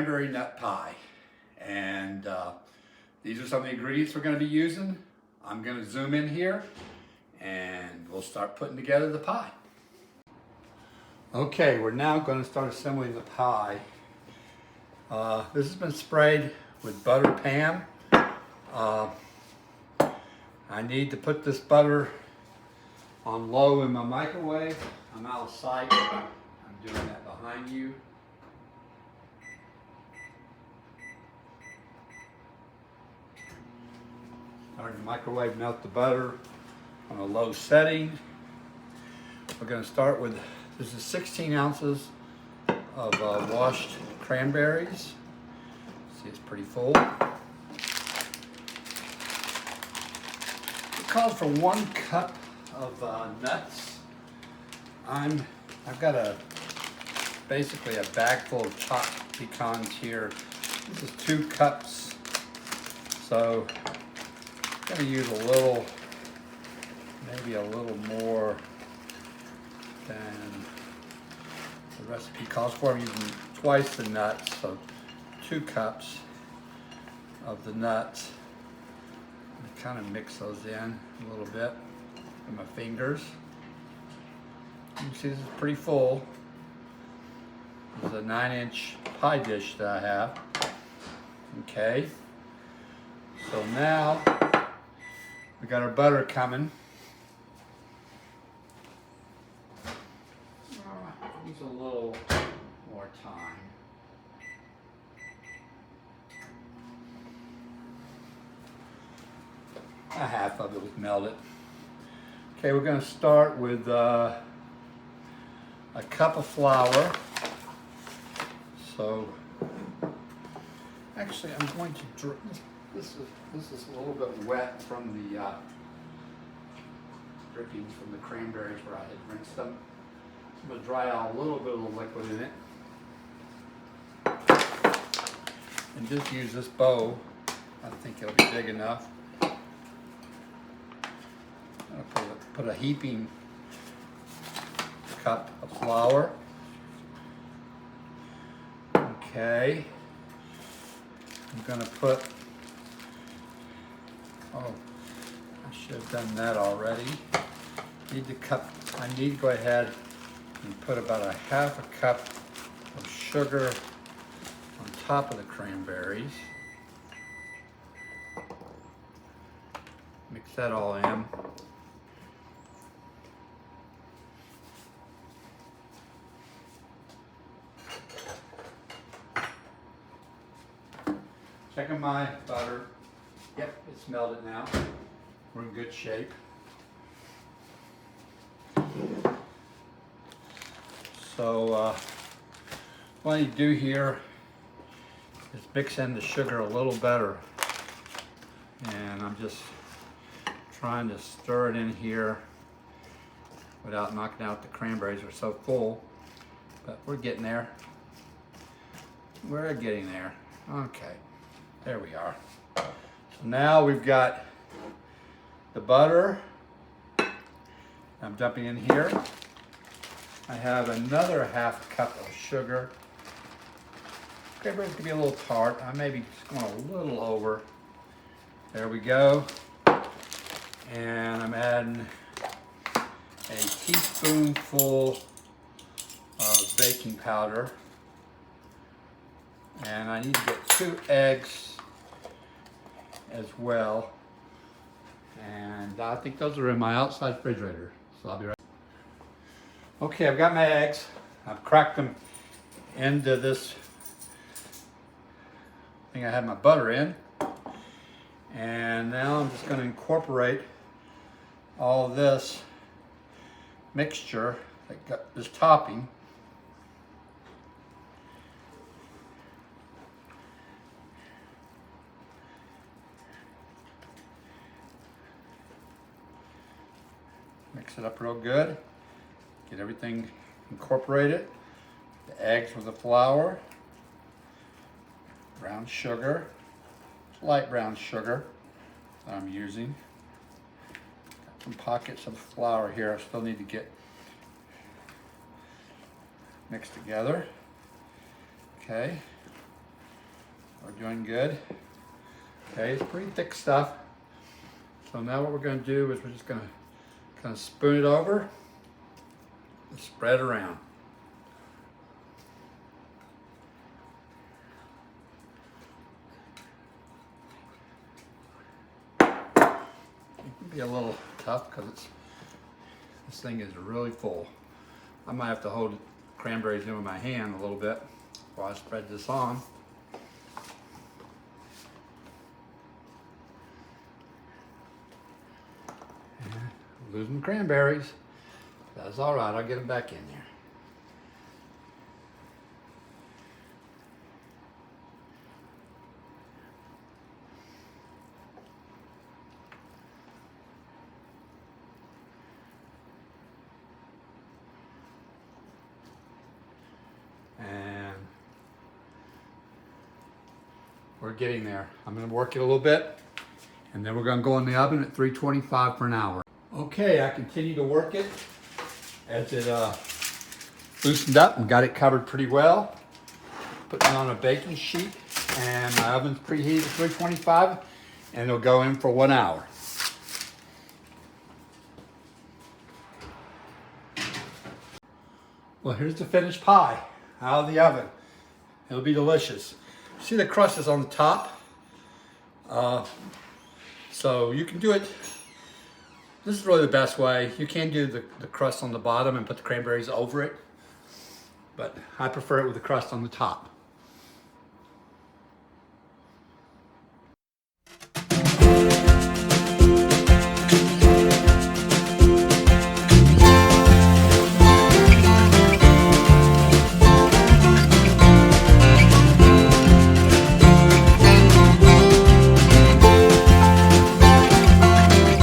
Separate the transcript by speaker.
Speaker 1: cranberry nut pie. And these are some of the ingredients we're going to be using. I'm going to zoom in here and we'll start putting together the pie. Okay, we're now going to start assembling the pie. This has been sprayed with butter Pam. I need to put this butter on low in my microwave. I'm out of sight. I'm doing that behind you. Start the microwave, melt the butter on a low setting. We're going to start with, this is 16 ounces of washed cranberries. See, it's pretty full. It calls for 1 cup of nuts. I've got basically a bag full of chopped pecans here. This is 2 cups. So I'm going to use a little, maybe a little more than the recipe calls for. I'm using twice the nuts, so 2 cups of the nuts. I kind of mix those in a little bit with my fingers. You can see this is pretty full. This is a 9-inch pie dish that I have. Okay, so now we got our butter coming. Needs a little more time. A half of it was melted. Okay, we're going to start with a cup of flour. So, actually, I'm going to this is a little bit wet from the drippings from the cranberries where I had rinsed them. I'm going to dry out a little bit of the liquid in it. And just use this bowl. I think it'll be big enough. I'll put a heaping cup of flour. Okay. I'm going to put, oh, I should have done that already. I need to go ahead and put about a half a cup of sugar on top of the cranberries. Mix that all in. Checking my butter. Yep, it's melted now. We're in good shape. So what you do here is mix in the sugar a little better. And I'm just trying to stir it in here without knocking out the cranberries. They're so full, but we're getting there. We're getting there. Okay, there we are. So now we've got the butter. I'm dumping in here. I have another half cup of sugar. Cranberries can be a little tart. I may be just going a little over. There we go. And I'm adding a teaspoonful of baking powder. And I need to get 2 eggs as well. And I think those are in my outside refrigerator. So I'll be right back. Okay, I've got my eggs. I've cracked them into this thing I had my butter in. And now I'm just going to incorporate all this mixture, that got this topping. Mix it up real good. Get everything incorporated. The eggs with the flour, brown sugar, light brown sugar that I'm using. Got some pockets of flour here I still need to get mixed together. Okay. We're doing good. Okay, it's pretty thick stuff. So now what we're going to do is we're just going to kind of spoon it over and spread it around. It can be a little tough because this thing is really full. I might have to hold cranberries in with my hand a little bit while I spread this on. Losing cranberries. That's all right, I'll get them back in there. And we're getting there. I'm going to work it a little bit, and then we're going to go in the oven at 325 for an hour. Okay, I continue to work it as it loosened up and got it covered pretty well. Putting it on a baking sheet, and my oven's preheated at 325, and it'll go in for 1 hour. Well, here's the finished pie out of the oven. It'll be delicious. See, the crust is on the top, so you can do it. This is really the best way. You can do the crust on the bottom and put the cranberries over it, but I prefer it with the crust on the top.